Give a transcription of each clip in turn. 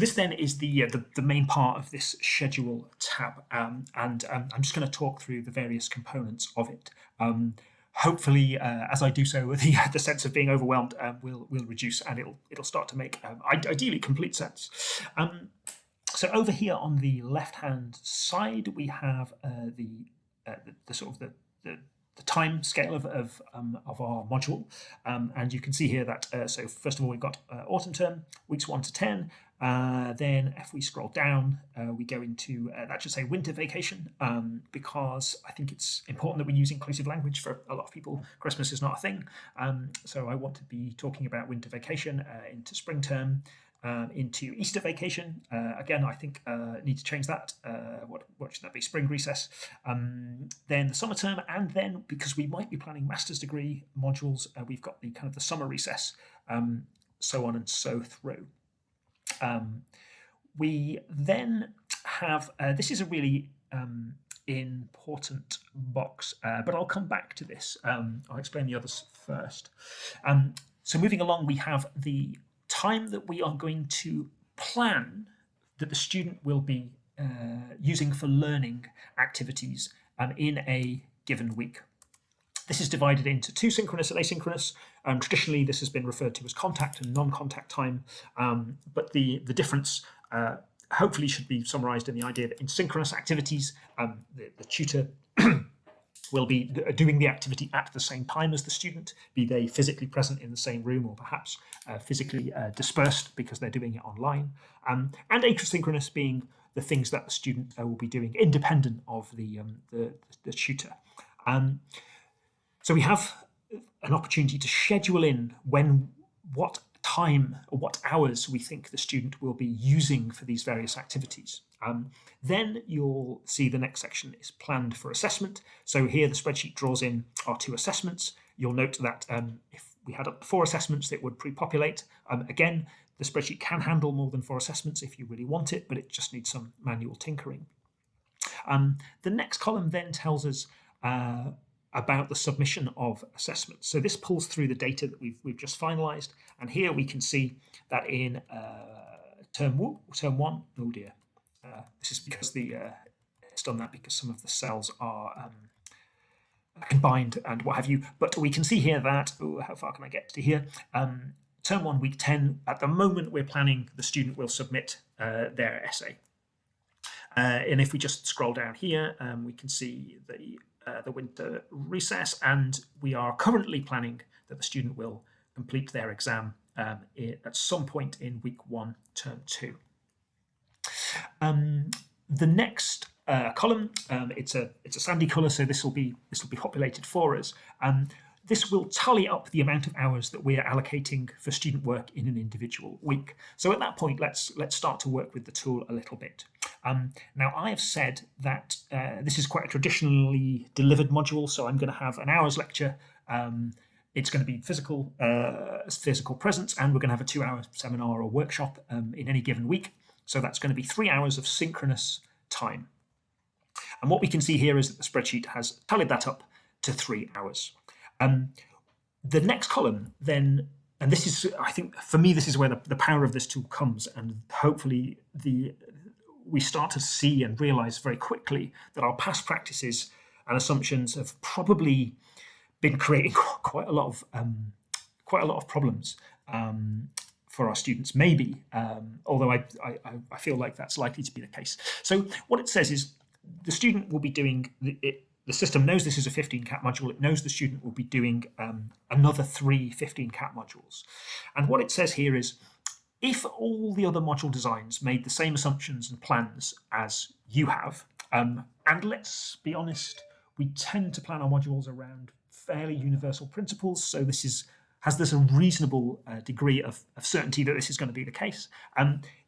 This then is the main part of this schedule tab, and I'm just going to talk through the various components of it. Hopefully, as I do so, the sense of being overwhelmed will reduce, and it'll start to make ideally complete sense. So over here on the left-hand side, we have the sort of the time scale of our module, and you can see here that so first of all we've got autumn term, weeks 1 to 10. Then if we scroll down, we go into that should say winter vacation, because I think it's important that we use inclusive language. For a lot of people, Christmas is not a thing, so I want to be talking about winter vacation, into spring term, into Easter vacation. Again, I think need to change that. What should that be? Spring recess. Then the summer term, and then because we might be planning master's degree modules, we've got the kind of the summer recess, so on and so through. We then have this is a really important box, but I'll come back to this. I'll explain the others first. So moving along, we have the time that we are going to plan that the student will be using for learning activities in a given week. This is divided into two, synchronous and asynchronous. Traditionally, this has been referred to as contact and non-contact time, but the difference hopefully should be summarised in the idea that in synchronous activities, the tutor will be doing the activity at the same time as the student, be they physically present in the same room or perhaps physically dispersed because they're doing it online, and asynchronous being the things that the student will be doing independent of the tutor. So we have an opportunity to schedule in what time or what hours we think the student will be using for these various activities. Then you'll see the next section is planned for assessment. So here the spreadsheet draws in our two assessments. You'll note that if we had up to 4 assessments, it would pre-populate. Again, the spreadsheet can handle more than 4 assessments if you really want it, but it just needs some manual tinkering. The next column then tells us about the submission of assessments. So this pulls through the data that we've just finalised, and here we can see that in term 1. Oh dear, this is because it's done that because some of the cells are combined and what have you. But we can see here that how far can I get to here? Term 1, week 10. At the moment, we're planning the student will submit their essay. And if we just scroll down here, we can see the winter recess, and we are currently planning that the student will complete their exam at some point in week 1, term 2. The next column, it's a sandy colour, so this will be populated for us. This will tally up the amount of hours that we're allocating for student work in an individual week. So at that point, let's start to work with the tool a little bit. Now, I have said that this is quite a traditionally delivered module, so I'm going to have an hour's lecture. It's going to be physical presence, and we're going to have a 2-hour seminar or workshop in any given week. So that's going to be 3 hours of synchronous time. And what we can see here is that the spreadsheet has tallied that up to 3 hours. The next column then, and this is, I think, for me, this is where the power of this tool comes, and hopefully we start to see and realise very quickly that our past practices and assumptions have probably been creating quite a lot of problems for our students, maybe, although I feel like that's likely to be the case. So what it says is the student will be doing the system knows this is a 15-CAT module. It knows the student will be doing another 3 15-CAT modules. And what it says here is, if all the other module designs made the same assumptions and plans as you have, and let's be honest, we tend to plan our modules around fairly universal principles, so this has a reasonable degree of certainty that this is going to be the case.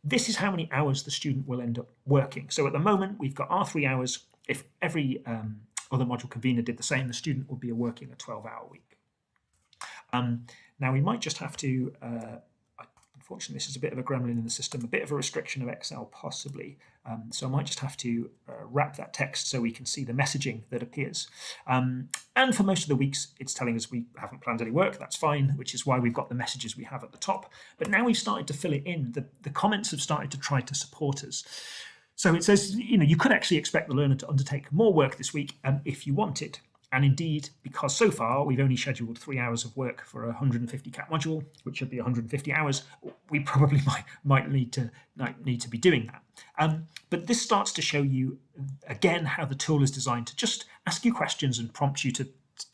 This is how many hours the student will end up working. So at the moment, we've got our 3 hours. If every other module convener did the same, the student would be working a 12-hour week. Now, we might just have to, Unfortunately, this is a bit of a gremlin in the system, a bit of a restriction of Excel possibly. So I might just have to wrap that text so we can see the messaging that appears. And for most of the weeks, it's telling us we haven't planned any work. That's fine, which is why we've got the messages we have at the top. But now we've started to fill it in. The comments have started to try to support us. So it says, you could actually expect the learner to undertake more work this week if you wanted. And indeed, because so far we've only scheduled 3 hours of work for a 150 CAP module, which should be 150 hours, we probably might need to be doing that. But this starts to show you, again, how the tool is designed to just ask you questions and prompt you to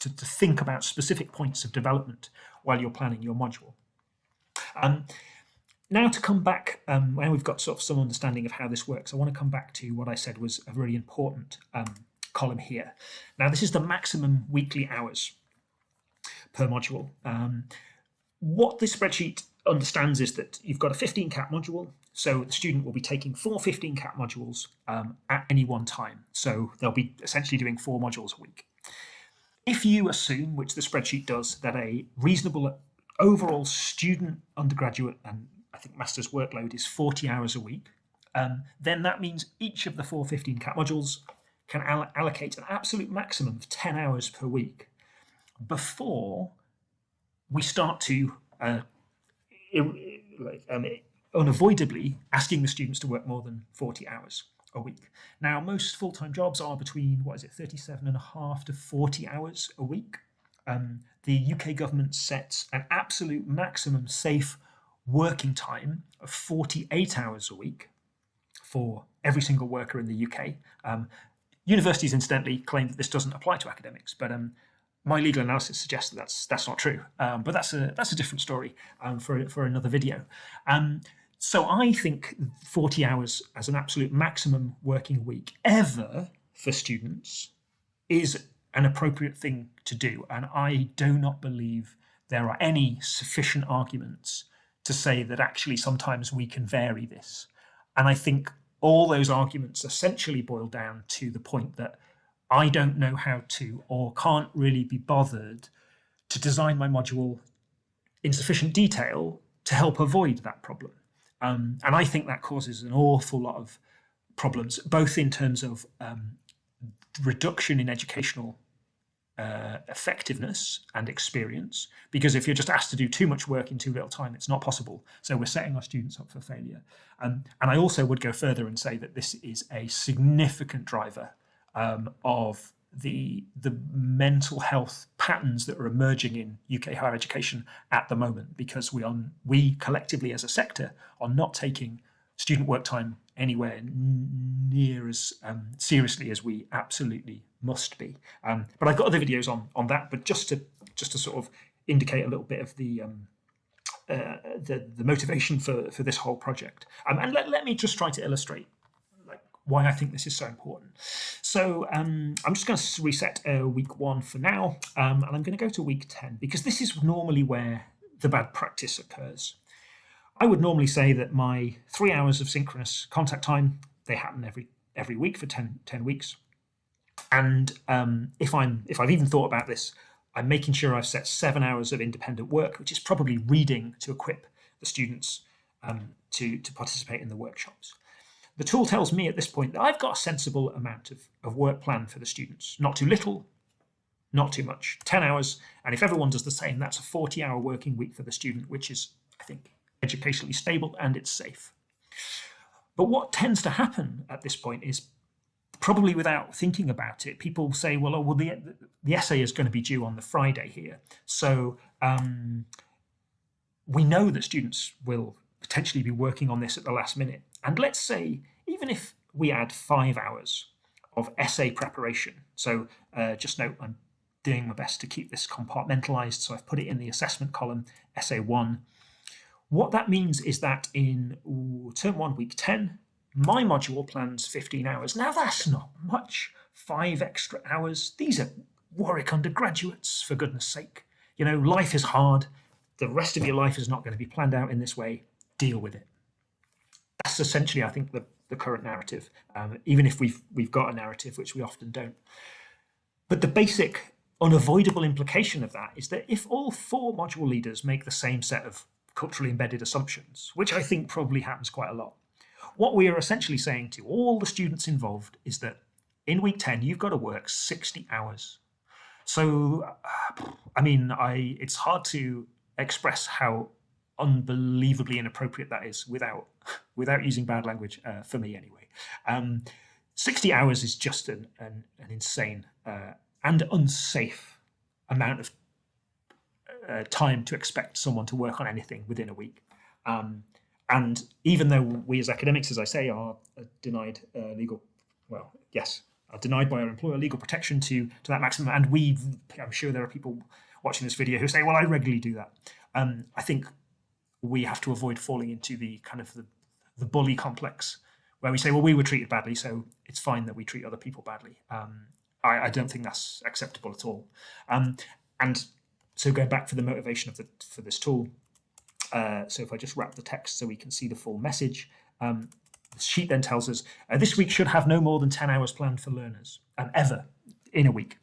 think about specific points of development while you're planning your module. Now to come back, when we've got sort of some understanding of how this works, I want to come back to what I said was a really important column here. Now, this is the maximum weekly hours per module. What this spreadsheet understands is that you've got a 15 CAP module, so the student will be taking 4 15 CAP modules at any one time. So they'll be essentially doing 4 modules a week. If you assume, which the spreadsheet does, that a reasonable overall student undergraduate and I think master's workload is 40 hours a week, then that means each of the 4 15 CAP modules can allocate an absolute maximum of 10 hours per week before we start to unavoidably asking the students to work more than 40 hours a week. Now, most full-time jobs are between, 37.5 to 40 hours a week. The UK government sets an absolute maximum safe working time of 48 hours a week for every single worker in the UK. Universities, incidentally, claim that this doesn't apply to academics, but my legal analysis suggests that that's not true. But that's a different story for another video. So I think 40 hours as an absolute maximum working week ever for students is an appropriate thing to do, and I do not believe there are any sufficient arguments to say that actually sometimes we can vary this. And I think all those arguments essentially boil down to the point that I don't know how to or can't really be bothered to design my module in sufficient detail to help avoid that problem. And I think that causes an awful lot of problems, both in terms of reduction in educational effectiveness and experience, because if you're just asked to do too much work in too little time, it's not possible. So we're setting our students up for failure. And I also would go further and say that this is a significant driver of the mental health patterns that are emerging in UK higher education at the moment, because we collectively as a sector are not taking student work time anywhere near as seriously as we absolutely must be. But I've got other videos on that, but just to sort of indicate a little bit of the motivation for this whole project. And let me just try to illustrate why I think this is so important. So I'm just going to reset week 1 for now, and I'm going to go to week 10, because this is normally where the bad practice occurs. I would normally say that my 3 hours of synchronous contact time, they happen every week for 10 weeks. And if I've even thought about this, I'm making sure I've set 7 hours of independent work, which is probably reading to equip the students to participate in the workshops. The tool tells me at this point that I've got a sensible amount of work planned for the students. Not too little, not too much. 10 hours, and if everyone does the same, that's a 40-hour working week for the student, which is, I think, educationally stable and it's safe. But what tends to happen at this point is, probably without thinking about it, people say, well, the essay is going to be due on the Friday here. So we know that students will potentially be working on this at the last minute. And let's say, even if we add 5 hours of essay preparation, so just note I'm doing my best to keep this compartmentalized, so I've put it in the assessment column, essay 1. What that means is that in term 1, week 10, my module plans 15 hours. Now that's not much, 5 extra hours. These are Warwick undergraduates, for goodness sake. Life is hard. The rest of your life is not going to be planned out in this way. Deal with it. That's essentially, I think, the current narrative, even if we've got a narrative, which we often don't. But the basic unavoidable implication of that is that if all 4 module leaders make the same set of culturally embedded assumptions, which I think probably happens quite a lot. What we are essentially saying to all the students involved is that in week 10, you've got to work 60 hours. So, it's hard to express how unbelievably inappropriate that is without using bad language, for me anyway. 60 hours is just an insane and unsafe amount of time to expect someone to work on anything within a week. And even though we as academics, as I say, are denied are denied by our employer legal protection to that maximum, and I'm sure there are people watching this video who say, well, I regularly do that. I think we have to avoid falling into the kind of the bully complex, where we say, well, we were treated badly, so it's fine that we treat other people badly. I don't think that's acceptable at all. And so going back for the motivation for this tool, so if I just wrap the text so we can see the full message, the sheet then tells us this week should have no more than 10 hours planned for learners, ever in a week.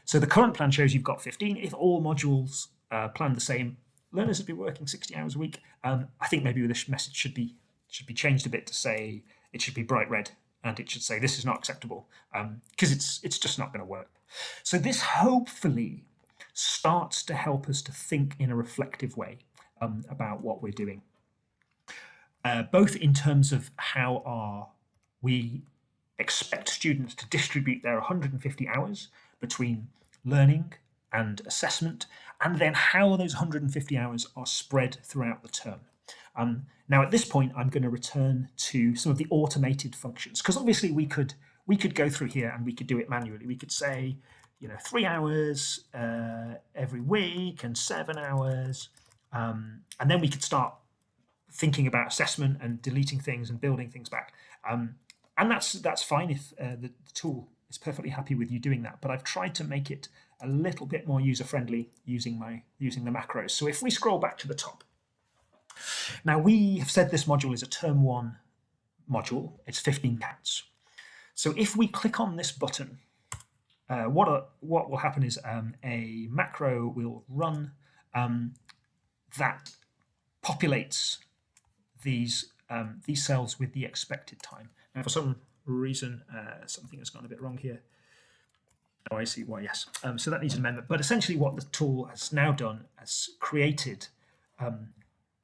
So the current plan shows you've got 15. If all modules plan the same, learners would be working 60 hours a week. I think maybe this message should be changed a bit to say it should be bright red, and it should say this is not acceptable, because it's just not going to work. So this hopefully starts to help us to think in a reflective way about what we're doing, both in terms of how we expect students to distribute their 150 hours between learning and assessment, and then how those 150 hours are spread throughout the term. Now, at this point, I'm going to return to some of the automated functions, because obviously we could go through here and we could do it manually. We could say, 3 hours every week and 7 hours, and then we could start thinking about assessment and deleting things and building things back. And that's fine if the tool is perfectly happy with you doing that. But I've tried to make it a little bit more user-friendly using the macros. So if we scroll back to the top, now we have said this module is a term 1 module. It's 15 counts. So if we click on this button, what will happen is a macro will run that populates these cells with the expected time. Now, for some reason, something has gone a bit wrong here. Oh, I see why, yes. So that needs an amendment. But essentially what the tool has now done is created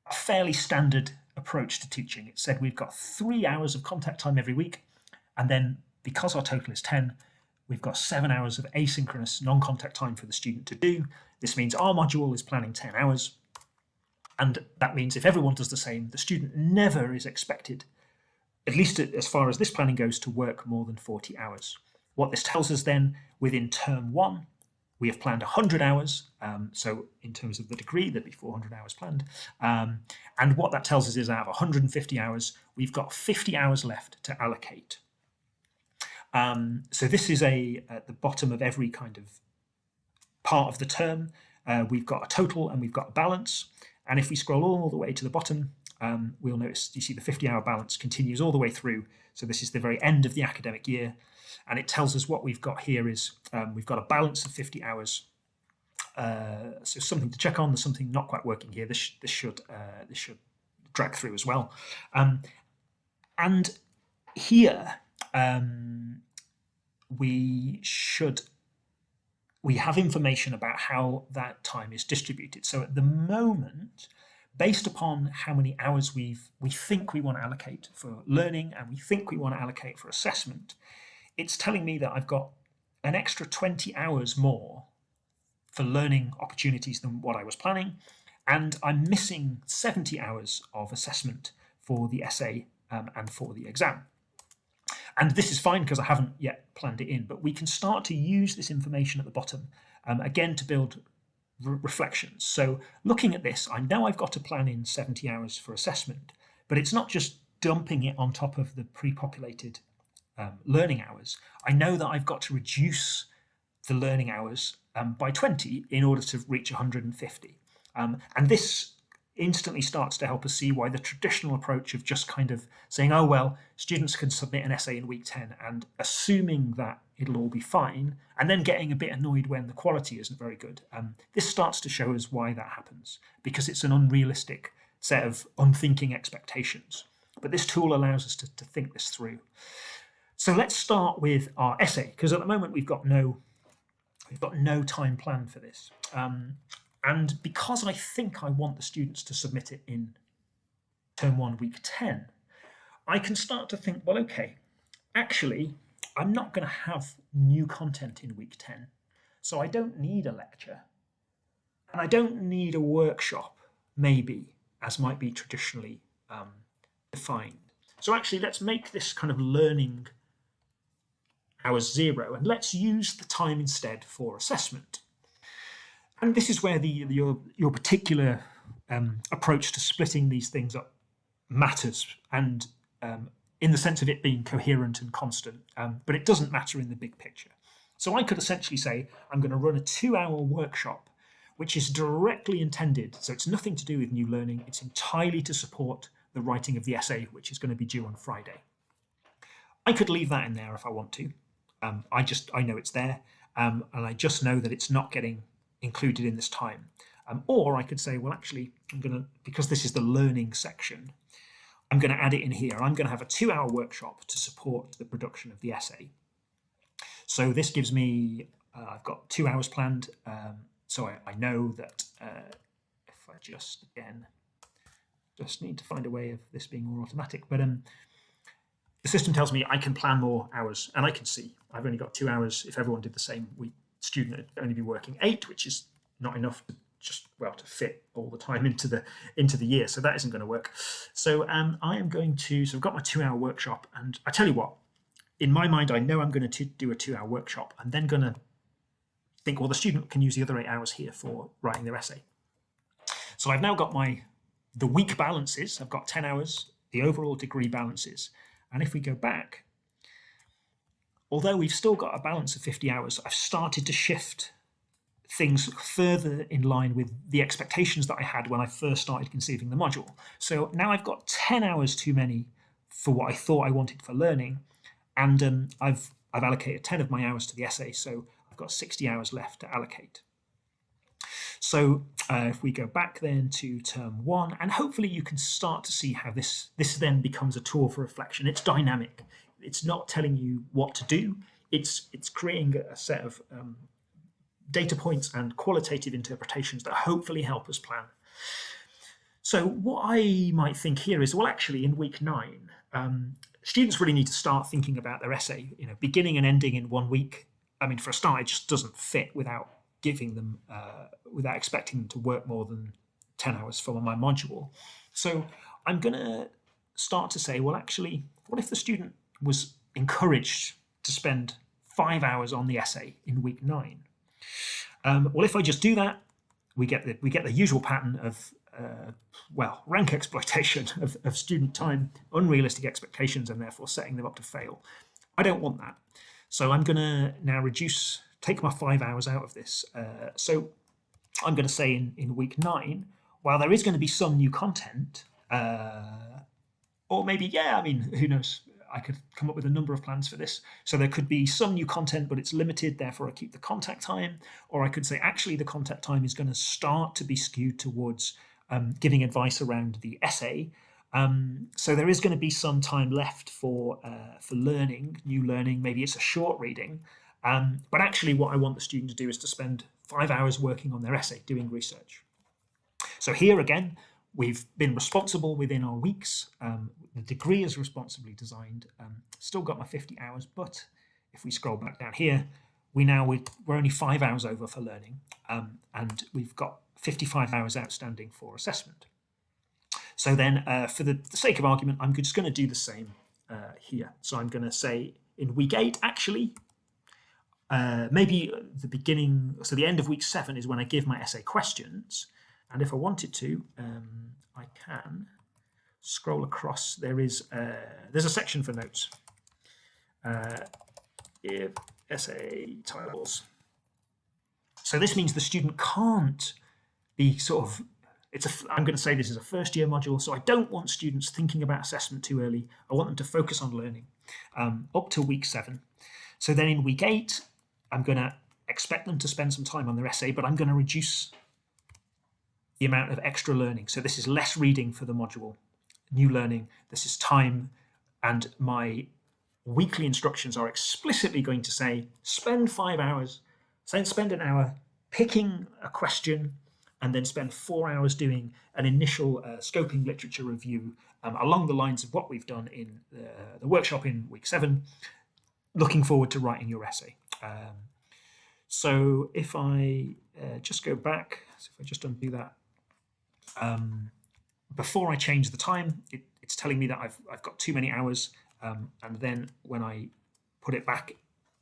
a fairly standard approach to teaching. It said we've got 3 hours of contact time every week, and then because our total is 10, we've got 7 hours of asynchronous non-contact time for the student to do. This means our module is planning 10 hours, and that means if everyone does the same, the student never is expected, at least as far as this planning goes, to work more than 40 hours. What this tells us then, within term 1, we have planned 100 hours, so in terms of the degree, there'd be 400 hours planned. And what that tells us is out of 150 hours, we've got 50 hours left to allocate. So this is at the bottom of every kind of part of the term. We've got a total and we've got a balance. And if we scroll all the way to the bottom, we'll notice, you see the 50-hour balance continues all the way through. So this is the very end of the academic year. And it tells us what we've got here is we've got a balance of 50 hours. So something to check on. There's something not quite working here. This should drag through as well. And here we have information about how that time is distributed. So at the moment, based upon how many hours we think we want to allocate for learning and we think we want to allocate for assessment, it's telling me that I've got an extra 20 hours more for learning opportunities than what I was planning, and I'm missing 70 hours of assessment for the essay and for the exam. And this is fine because I haven't yet planned it in, but we can start to use this information at the bottom, again, to build reflections. So looking at this, I know I've got to plan in 70 hours for assessment, but it's not just dumping it on top of the pre-populated learning hours. I know that I've got to reduce the learning hours by 20 in order to reach 150. And this instantly starts to help us see why the traditional approach of just kind of saying, oh, well, students can submit an essay in week 10 and assuming that it'll all be fine, and then getting a bit annoyed when the quality isn't very good. This starts to show us why that happens, because it's an unrealistic set of unthinking expectations. But this tool allows us to think this through. So let's start with our essay, because at the moment we've got no time planned for this. And because I think I want the students to submit it in term 1, week 10, I can start to think, well, okay, actually, I'm not going to have new content in week 10, so I don't need a lecture, and I don't need a workshop, maybe, as might be traditionally defined. So actually, let's make this kind of learning hours 0, and let's use the time instead for assessment. And this is where your particular approach to splitting these things up matters, and in the sense of it being coherent and constant, but it doesn't matter in the big picture. So I could essentially say, I'm going to run a 2-hour workshop, which is directly intended, so it's nothing to do with new learning, it's entirely to support the writing of the essay, which is going to be due on Friday. I could leave that in there if I want to. I know it's there, and I just know that it's not getting included in this time. Or I could say, well, actually, I'm going to, because this is the learning section, I'm going to add it in here. I'm going to have a 2-hour workshop to support the production of the essay. So this gives me, I've got 2 hours planned. So I know that if I just need to find a way of this being more automatic, but the system tells me I can plan more hours, and I can see I've only got 2 hours. If everyone did the same week, student would only be working 8, which is not enough to to fit all the time into the year. So that isn't going to work. So I am going to, so I've got my 2-hour workshop, and I tell you what, in my mind, I know I'm going to do a 2-hour workshop. I'm then going to think, well, the student can use the other 8 hours here for writing their essay. So I've now got the week balances. I've got 10 hours, the overall degree balances. And if we go back, although we've still got a balance of 50 hours, I've started to shift things further in line with the expectations that I had when I first started conceiving the module. So now I've got 10 hours too many for what I thought I wanted for learning, and I've allocated 10 of my hours to the essay, so I've got 60 hours left to allocate. So if we go back then to term 1, and hopefully you can start to see how this then becomes a tool for reflection. It's dynamic. It's not telling you what to do. It's creating a set of data points and qualitative interpretations that hopefully help us plan. So what I might think here is, well, actually in week 9, students really need to start thinking about their essay, beginning and ending in 1 week. I mean, for a start, it just doesn't fit without giving them, without expecting them to work more than 10 hours for my module. So I'm going to start to say, well, actually, what if the student was encouraged to spend 5 hours on the essay in week 9? Well, if I just do that, we get the usual pattern of rank exploitation of student time, unrealistic expectations, and therefore setting them up to fail. I don't want that. So I'm going to now take my 5 hours out of this. So I'm going to say in week 9, while there is going to be some new content, or maybe, who knows? I could come up with a number of plans for this. So there could be some new content, but it's limited, therefore I keep the contact time. Or I could say, actually, the contact time is going to start to be skewed towards giving advice around the essay. So there is going to be some time left for learning, new learning. Maybe it's a short reading. But actually what I want the student to do is to spend 5 hours working on their essay, doing research. So here again, we've been responsible within our weeks. The degree is responsibly designed. Still got my 50 hours, but if we scroll back down here, we're only 5 hours over for learning, and we've got 55 hours outstanding for assessment. So then, for the sake of argument, I'm just going to do the same here. So I'm going to say in week 8, actually, maybe the beginning, so the end of week 7 is when I give my essay questions. And if I wanted to, I can scroll across. There's a section for notes. If essay titles. So this means the student can't be I'm going to say this is a first year module, so I don't want students thinking about assessment too early. I want them to focus on learning up to week 7. So then in week 8, I'm going to expect them to spend some time on their essay, but I'm going to reduce the amount of extra learning. So this is less reading for the module, new learning. This is time, and my weekly instructions are explicitly going to say, spend 5 hours, spend an hour picking a question, and then spend 4 hours doing an initial scoping literature review along the lines of what we've done in the workshop in week 7, looking forward to writing your essay. So if I just go back, so if I just undo that, before I change the time, it's telling me that I've got too many hours, and then when I put it back,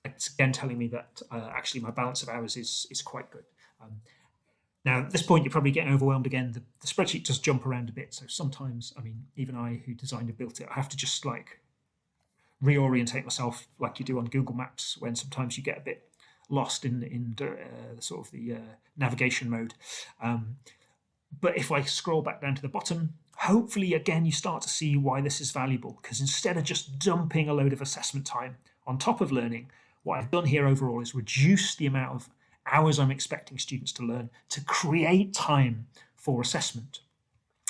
it's again telling me that actually my balance of hours is quite good. Now, at this point, you're probably getting overwhelmed again. The spreadsheet does jump around a bit, so sometimes, I mean, even I, who designed and built it, I have to just like reorientate myself, like you do on Google Maps, when sometimes you get a bit lost in sort of the navigation mode. But if I scroll back down to the bottom, hopefully, again, you start to see why this is valuable, because instead of just dumping a load of assessment time on top of learning, what I've done here overall is reduce the amount of hours I'm expecting students to learn to create time for assessment.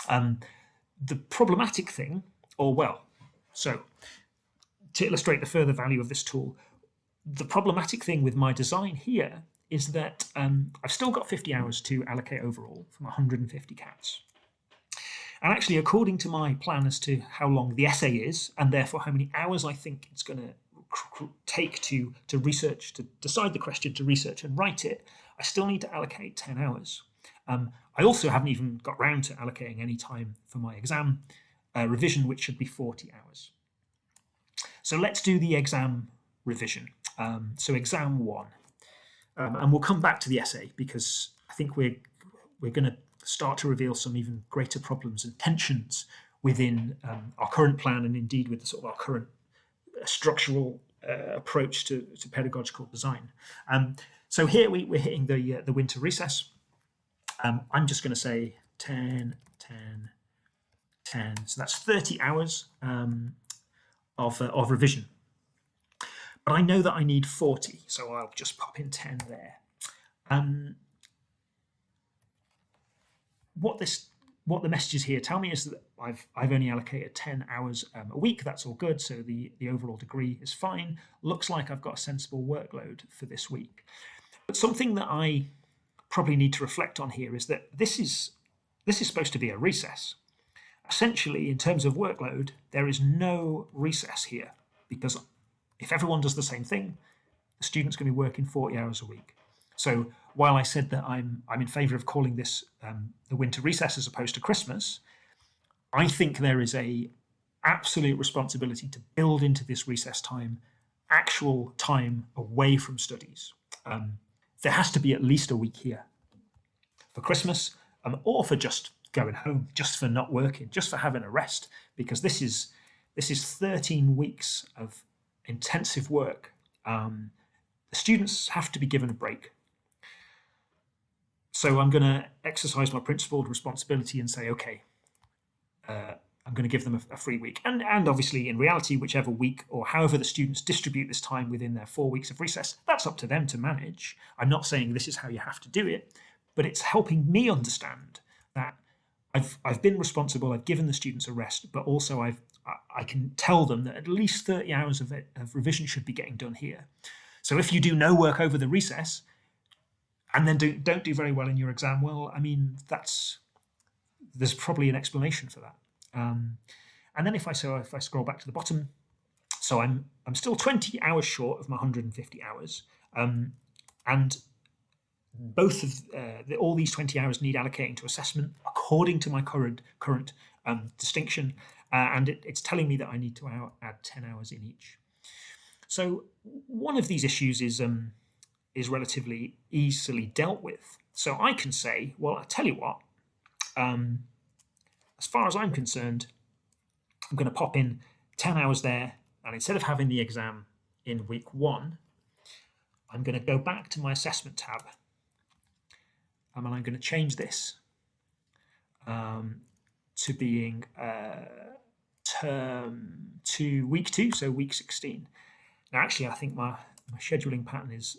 The problematic thing, so to illustrate the further value of this tool, the problematic thing with my design here is that I've still got 50 hours to allocate overall from 150 cats. And actually, according to my plan as to how long the essay is, and therefore how many hours I think it's going to take to research, to decide the question, to research and write it, I still need to allocate 10 hours. I also haven't even got round to allocating any time for my exam revision, which should be 40 hours. So let's do the exam revision. So exam 1. And we'll come back to the essay, because I think we're going to start to reveal some even greater problems and tensions within our current plan, and indeed with the sort of our current structural approach to pedagogical design. So here we're hitting the winter recess. I'm just going to say 10, 10, 10. So that's 30 hours of revision. But I know that I need 40, so I'll just pop in 10 there. What the messages here tell me is that I've only allocated 10 hours a week. That's all good. So the overall degree is fine. Looks like I've got a sensible workload for this week. But something that I probably need to reflect on here is that this is supposed to be a recess. Essentially, in terms of workload, there is no recess here, because if everyone does the same thing, the student's going to be working 40 hours a week. So while I said that I'm in favour of calling this the winter recess as opposed to Christmas, I think there is a absolute responsibility to build into this recess time actual time away from studies. There has to be at least a week here for Christmas, or for just going home, just for not working, just for having a rest, because this is 13 weeks of intensive work. The students have to be given a break. So I'm going to exercise my principled responsibility and say, okay, I'm going to give them a free week. And obviously, in reality, whichever week or however the students distribute this time within their 4 weeks of recess, that's up to them to manage. I'm not saying this is how you have to do it, but it's helping me understand that I've been responsible, I've given the students a rest, but also I can tell them that at least 30 hours of revision should be getting done here. So if you do no work over the recess and then don't do very well in your exam, well, I mean, there's probably an explanation for that. And then if I scroll back to the bottom, so I'm still 20 hours short of my 150 hours, and both of all these 20 hours need allocating to assessment according to my current distinction, and it's telling me that I need to add 10 hours in each. So one of these issues is relatively easily dealt with. So I can say, well, I tell you what, as far as I'm concerned, I'm going to pop in 10 hours there, and instead of having the exam in week 1, I'm going to go back to my assessment tab, and I'm going to change this to being term 2, week 2, so week 16. Now, actually, I think my scheduling pattern is,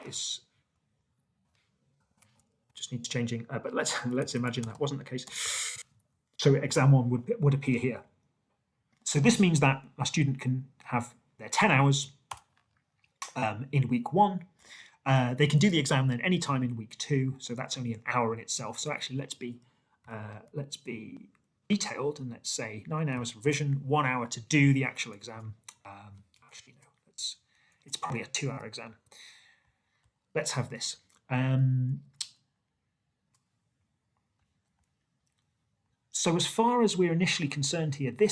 is just needs changing. But let's imagine that wasn't the case. So exam 1 would appear here. So this means that a student can have their 10 hours in week 1. They can do the exam then anytime in week 2. So that's only an hour in itself. So actually, let's be detailed, and let's say 9 hours revision, 1 hour to do the actual exam. Actually, no, it's probably a 2-hour exam. Let's have this. So as far as we're initially concerned here, the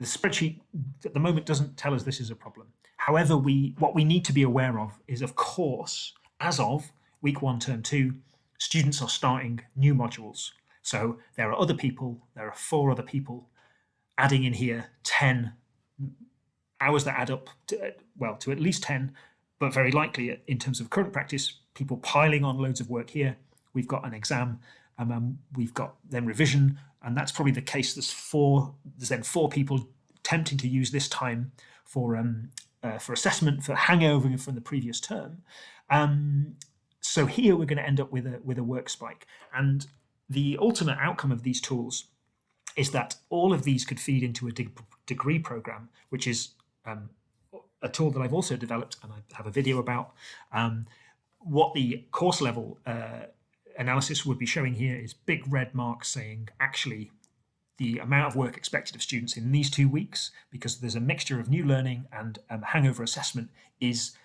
spreadsheet at the moment doesn't tell us this is a problem. However, what we need to be aware of is, of course, as of week 1, term 2, students are starting new modules. So there are 4 other people adding in here 10 hours that add up to at least 10, but very likely in terms of current practice, people piling on loads of work here. We've got an exam, we've got then revision, and that's probably the case. There's then 4 people attempting to use this time for assessment, for hangover from the previous term. So here we're going to end up with a work spike, and the ultimate outcome of these tools is that all of these could feed into a degree program, which is a tool that I've also developed and I have a video about. What the course level analysis would be showing here is big red marks saying actually the amount of work expected of students in these 2 weeks, because there's a mixture of new learning and hangover assessment, is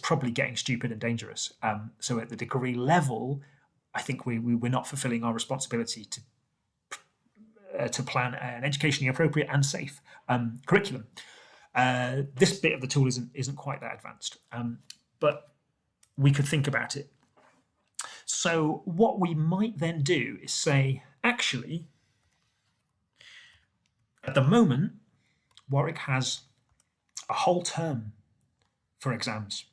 probably getting stupid and dangerous. So at the degree level, I think we're not fulfilling our responsibility to plan an educationally appropriate and safe curriculum. This bit of the tool isn't quite that advanced, but we could think about it. So what we might then do is say, actually, at the moment, Warwick has a whole term for exams.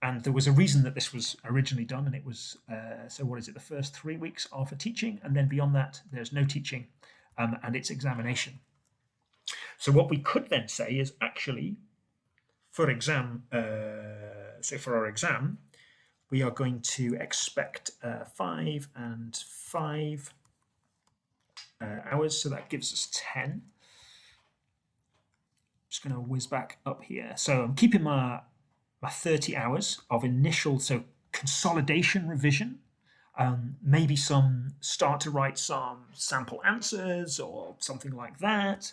And there was a reason that this was originally done, and it was, the first 3 weeks are for teaching, and then beyond that, there's no teaching, and it's examination. So what we could then say is actually, for our exam, we are going to expect 5 and 5 hours, so that gives us 10. Just going to whiz back up here. So I'm keeping my 30 hours of initial, so consolidation revision, maybe start to write some sample answers or something like that.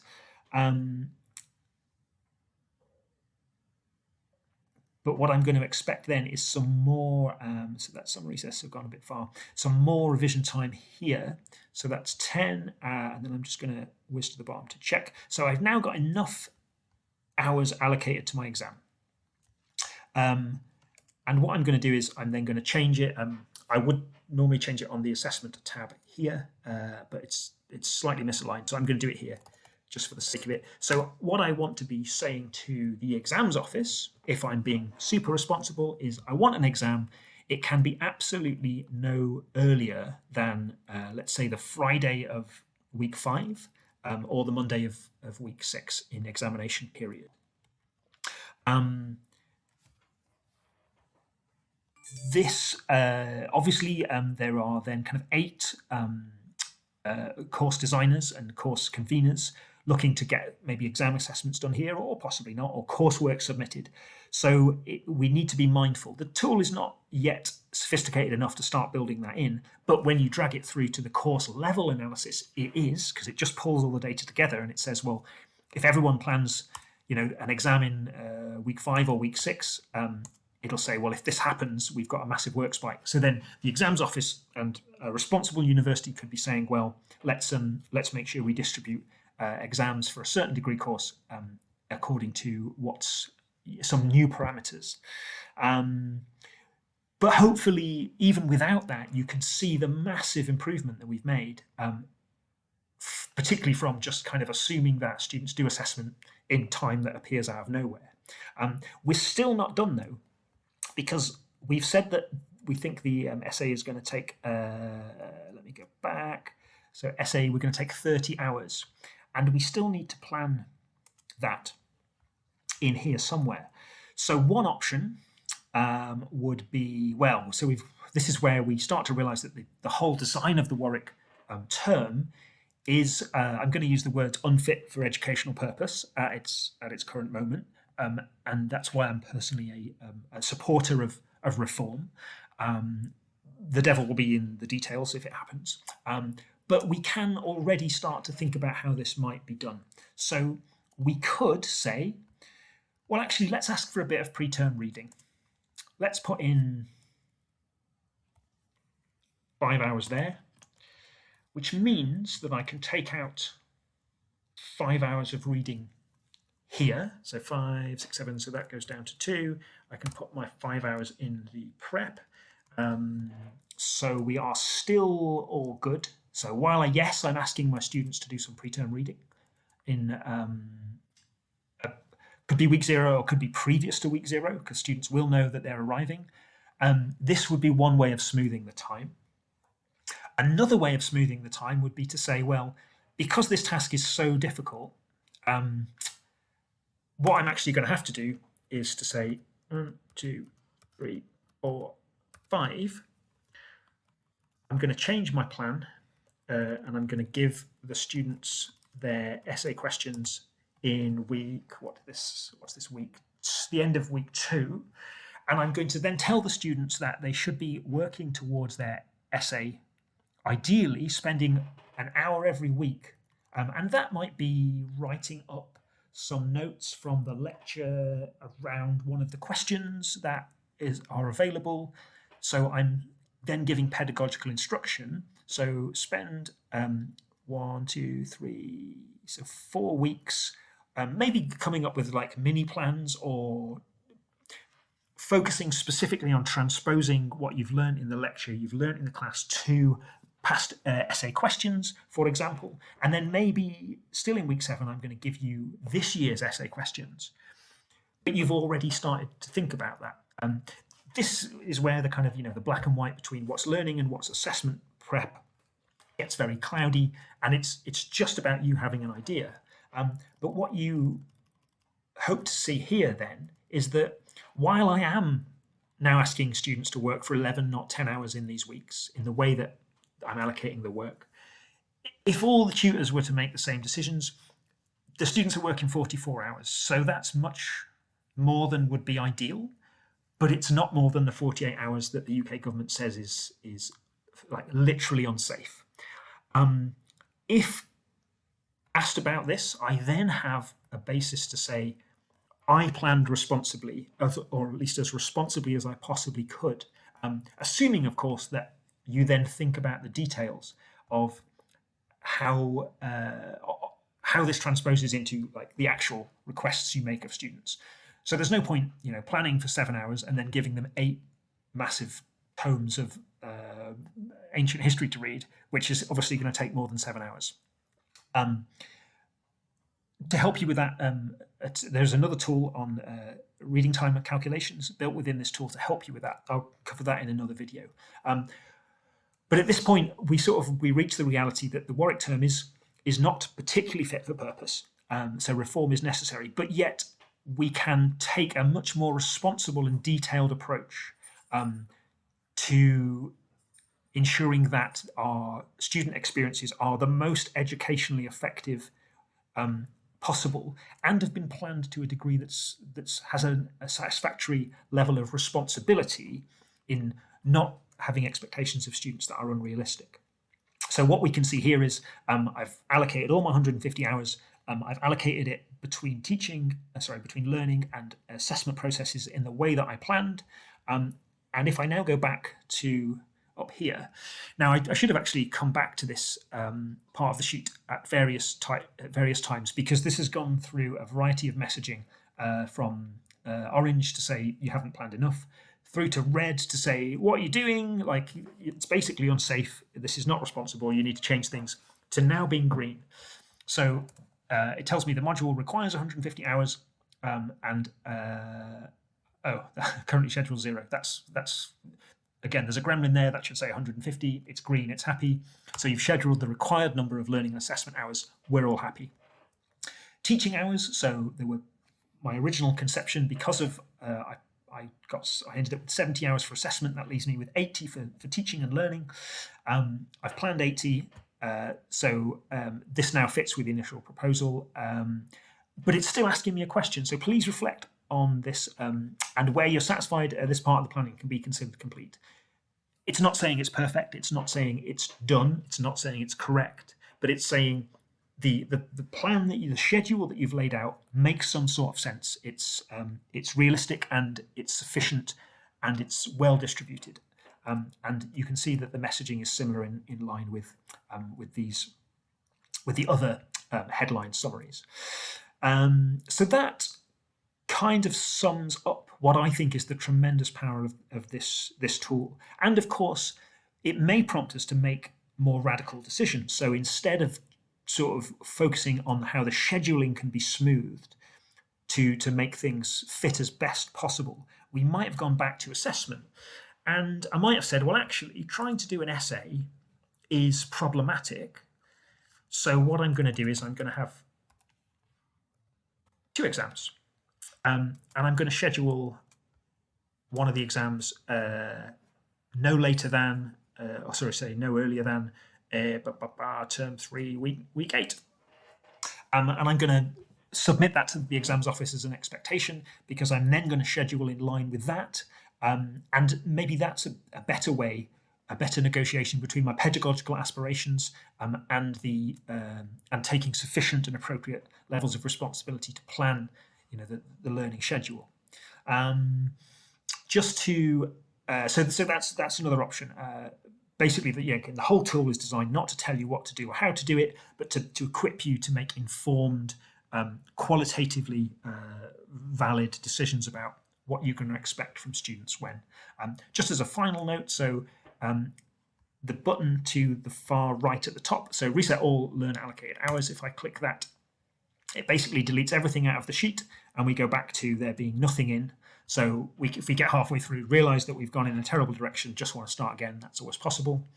But what I'm going to expect then is some more, so that some recess have gone a bit far, some more revision time here. So that's 10, and then I'm just going to whiz to the bottom to check. So I've now got enough hours allocated to my exam. And what I'm going to do is I'm then going to change it. I would normally change it on the assessment tab here, but it's slightly misaligned. So I'm going to do it here just for the sake of it. So what I want to be saying to the exams office, if I'm being super responsible, is I want an exam. It can be absolutely no earlier than, let's say, the Friday of week 5 or the Monday of week 6 in examination period. This obviously there are then kind of 8 course designers and course conveners looking to get maybe exam assessments done here, or possibly not, or coursework submitted. So we need to be mindful. The tool is not yet sophisticated enough to start building that in, but when you drag it through to the course level analysis, it is, because it just pulls all the data together and it says, well, if everyone plans, an exam in week 5 or week 6, it'll say, well, if this happens, we've got a massive work spike. So then the exams office and a responsible university could be saying, well, let's make sure we distribute exams for a certain degree course according to what's some new parameters. But hopefully, even without that, you can see the massive improvement that we've made, particularly from just kind of assuming that students do assessment in time that appears out of nowhere. We're still not done, though, because we've said that we think the essay is going to take, let me go back. So essay, we're going to take 30 hours. And we still need to plan that. in here somewhere. So one option would be, well, so this is where we start to realise that the whole design of the Warwick term is, I'm going to use the word unfit for educational purpose at its current moment, and that's why I'm personally a supporter of reform. The devil will be in the details if it happens, but we can already start to think about how this might be done. So we could say, well, actually, let's ask for a bit of pre-term reading. Let's put in 5 hours there, which means that I can take out 5 hours of reading here. So 5, 6, 7, so that goes down to 2. I can put my 5 hours in the prep. So we are still all good. So while I'm asking my students to do some pre-term reading in could be week 0 or could be previous to week 0, because students will know that they're arriving. This would be one way of smoothing the time. Another way of smoothing the time would be to say, well, because this task is so difficult, what I'm actually going to have to do is to say 1, 2, 3, 4, 5. I'm going to change my plan, and I'm going to give the students their essay questions in week, what's this week? It's the end of week 2. And I'm going to then tell the students that they should be working towards their essay, ideally spending an hour every week. And that might be writing up some notes from the lecture around one of the questions that are available. So I'm then giving pedagogical instruction. So spend 1, 2, 3, so 4 weeks, maybe coming up with like mini plans or focusing specifically on transposing what you've learned in the lecture, you've learned in the class, to past essay questions, for example. And then maybe still in week 7, I'm going to give you this year's essay questions. But you've already started to think about that. This is where the kind of, the black and white between what's learning and what's assessment prep gets very cloudy, and it's just about you having an idea. But what you hope to see here then is that while I am now asking students to work for 11, not 10 hours in these weeks, in the way that I'm allocating the work, if all the tutors were to make the same decisions, the students are working 44 hours. So that's much more than would be ideal, but it's not more than the 48 hours that the UK government says is like literally unsafe. If asked about this, I then have a basis to say I planned responsibly, or at least as responsibly as I possibly could, assuming, of course, that you then think about the details of how this transposes into like the actual requests you make of students. So there's no point, planning for 7 hours and then giving them 8 massive tomes of ancient history to read, which is obviously going to take more than 7 hours. To help you with that, there's another tool on reading time calculations built within this tool to help you with that. I'll cover that in another video. But at this point, we reach the reality that the Warwick term is not particularly fit for purpose. So reform is necessary, but yet we can take a much more responsible and detailed approach to ensuring that our student experiences are the most educationally effective possible, and have been planned to a degree that's has a satisfactory level of responsibility in not having expectations of students that are unrealistic. So what we can see here is I've allocated all my 150 hours. I've allocated it between between learning and assessment processes in the way that I planned. And if I now go back to up here, now I should have actually come back to this part of the sheet at various times, because this has gone through a variety of messaging from orange to say you haven't planned enough, through to red to say what are you doing, like it's basically unsafe, this is not responsible, you need to change things, to now being green. So it tells me the module requires 150 hours and currently scheduled 0. That's again, there's a gremlin there that should say 150. It's green, it's happy. So you've scheduled the required number of learning and assessment hours. We're all happy. Teaching hours, so there were my original conception, because of I ended up with 70 hours for assessment. That leaves me with 80 for teaching and learning. I've planned 80, so this now fits with the initial proposal, but it's still asking me a question. So please reflect on this, and where you're satisfied, this part of the planning can be considered complete. It's not saying it's perfect. It's not saying it's done. It's not saying it's correct. But it's saying the plan the schedule that you've laid out makes some sort of sense. It's realistic and it's sufficient and it's well distributed. And you can see that the messaging is similar in line with the other headline summaries. So that kind of sums up what I think is the tremendous power of this tool. And of course, it may prompt us to make more radical decisions. So instead of sort of focusing on how the scheduling can be smoothed to make things fit as best possible, we might have gone back to assessment. And I might have said, well, actually, trying to do an essay is problematic. So what I'm going to do is I'm going to have 2 exams. And I'm going to schedule one of the exams no later than, no earlier than term 3, week 8. And I'm going to submit that to the exams office as an expectation, because I'm then going to schedule in line with that. And maybe that's a better way, a better negotiation between my pedagogical aspirations and taking sufficient and appropriate levels of responsibility to plan, the learning schedule. So that's another option. Basically, the whole tool is designed not to tell you what to do or how to do it, but to equip you to make informed, qualitatively valid decisions about what you're going to expect from students when. Just as a final note, so the button to the far right at the top, so reset all learn allocated hours, if I click that, it basically deletes everything out of the sheet and we go back to there being nothing in. So if we get halfway through, realise that we've gone in a terrible direction, just want to start again, that's always possible.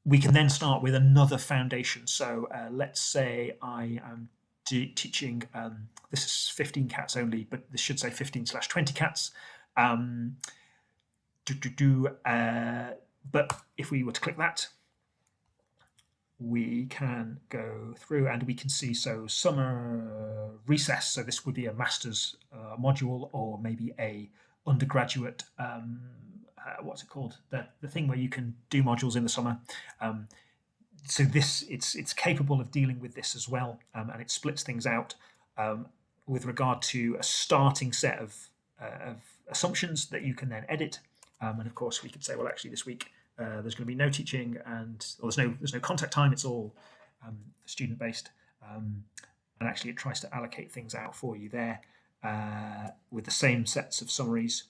We can then start with another foundation. So let's say I am teaching, this is 15 cats only, but this should say 15/20 cats. But if we were to click that, we can go through and we can see, so summer recess, so this would be a master's module, or maybe a undergraduate, what's it called, the thing where you can do modules in the summer. So it's capable of dealing with this as well, and it splits things out with regard to a starting set of assumptions that you can then edit. And of course we could say, well, actually this week there's going to be no teaching there's no contact time. It's all student based, and actually it tries to allocate things out for you there with the same sets of summaries.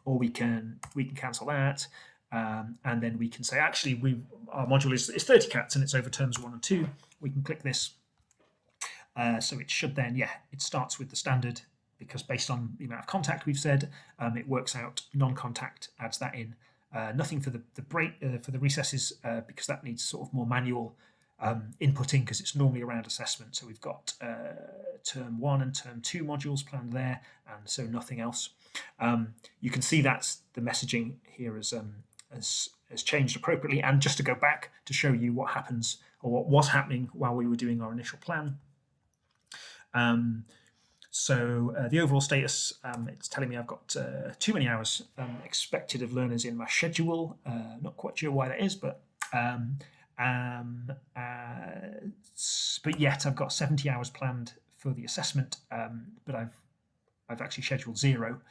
Or we can cancel that, and then we can say, actually our module is 30 cats and it's over terms 1 and 2. We can click this, so it should then it starts with the standard, because based on the amount of contact we've said, it works out non-contact, adds that in. Nothing for the break for the recesses, because that needs sort of more manual inputting, because it's normally around assessment. So we've got term 1 and term 2 modules planned there, and so nothing else. You can see that's the messaging here has changed appropriately. And just to go back to show you what happens, or what was happening while we were doing our initial plan. So the overall status, it's telling me I've got too many hours expected of learners in my schedule. Not quite sure why that is, but yet I've got 70 hours planned for the assessment, but I've actually scheduled 0.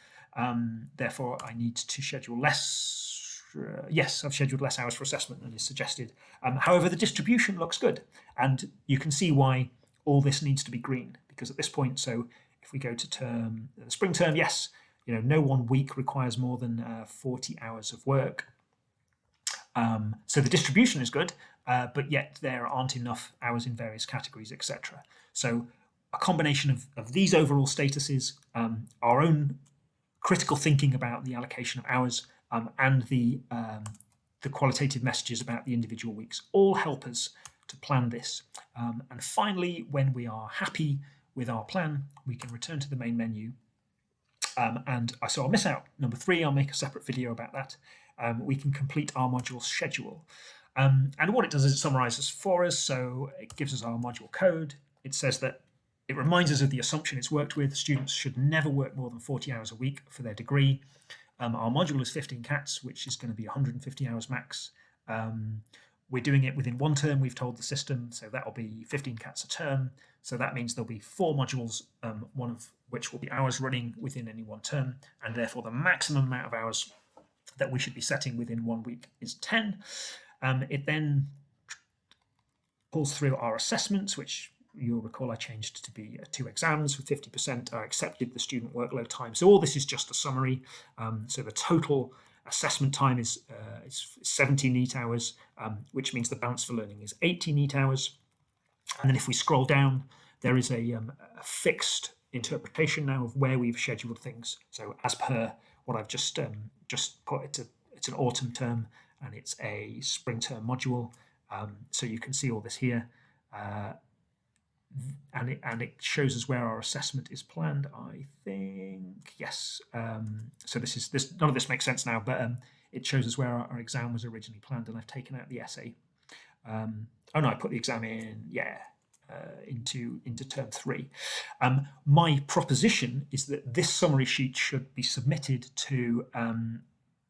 Therefore, I need to schedule less. Yes, I've scheduled less hours for assessment than is suggested. However, the distribution looks good, and you can see why all this needs to be green, because at this point, so if we go to the spring term, yes, no 1 week requires more than 40 hours of work. So the distribution is good, but yet there aren't enough hours in various categories, etc. So a combination of these overall statuses, our own critical thinking about the allocation of hours, and the qualitative messages about the individual weeks all help us to plan this. And finally, when we are happy with our plan, we can return to the main menu. So I'll miss out number 3. I'll make a separate video about that. We can complete our module schedule. And what it does is it summarizes for us. So it gives us our module code. It says that it reminds us of the assumption it's worked with. Students should never work more than 40 hours a week for their degree. Our module is 15 cats, which is going to be 150 hours max. We're doing it within 1 term, we've told the system, so that'll be 15 cats a term. So that means there'll be 4 modules, one of which will be hours running within any 1 term, and therefore the maximum amount of hours that we should be setting within 1 week is 10. It then pulls through our assessments, which you'll recall I changed to be 2 exams with 50% are accepted the student workload time. So all this is just a summary. So the total assessment time is 70 neat hours, which means the balance for learning is 80 neat hours. And then if we scroll down, there is a fixed interpretation now of where we've scheduled things. So as per what I've just put, it's an autumn term and it's a spring term module. So you can see all this here. And it shows us where our assessment is planned, I think. Yes. So none of this makes sense now, but it shows us where our exam was originally planned, and I've taken out the essay. Oh no, I put the exam in, into term 3. My proposition is that this summary sheet should be submitted to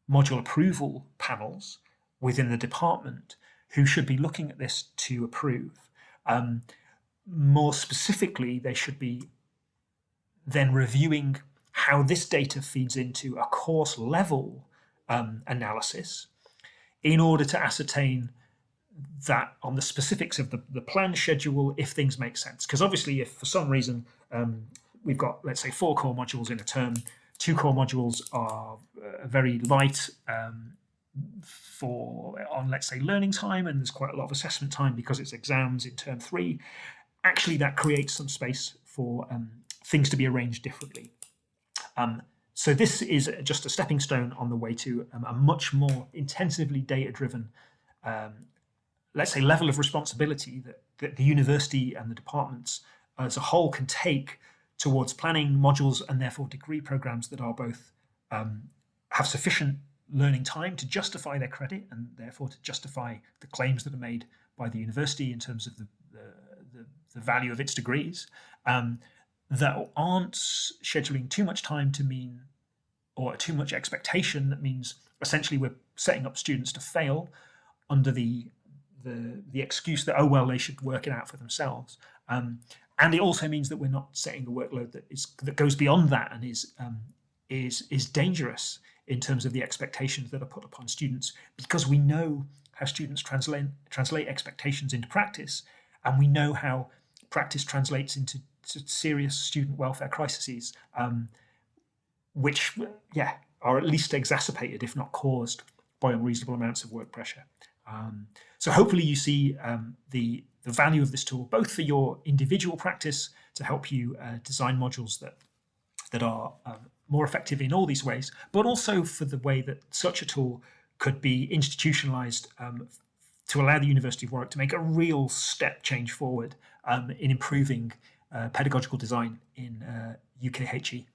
module approval panels within the department who should be looking at this to approve. More specifically, they should be then reviewing how this data feeds into a course level analysis in order to ascertain that on the specifics of the plan schedule, if things make sense. Because obviously, if for some reason we've got, let's say, 4 core modules in a term, 2 core modules are very light on, let's say, learning time, and there's quite a lot of assessment time because it's exams in term 3, actually that creates some space for things to be arranged differently. So this is just a stepping stone on the way to a much more intensively data-driven, let's say, level of responsibility that the university and the departments as a whole can take towards planning modules and therefore degree programs that are both have sufficient learning time to justify their credit and therefore to justify the claims that are made by the university in terms of the value of its degrees, that aren't scheduling too much time to mean, or too much expectation that means essentially we're setting up students to fail under the excuse that, oh well, they should work it out for themselves. And it also means that we're not setting a workload that goes beyond that and is dangerous in terms of the expectations that are put upon students, because we know how students translate expectations into practice, and we know how practice translates into serious student welfare crises, which are at least exacerbated, if not caused, by unreasonable amounts of work pressure. So hopefully you see the value of this tool, both for your individual practice to help you design modules that are more effective in all these ways, but also for the way that such a tool could be institutionalized to allow the University of Warwick to make a real step change forward in improving pedagogical design in UKHE.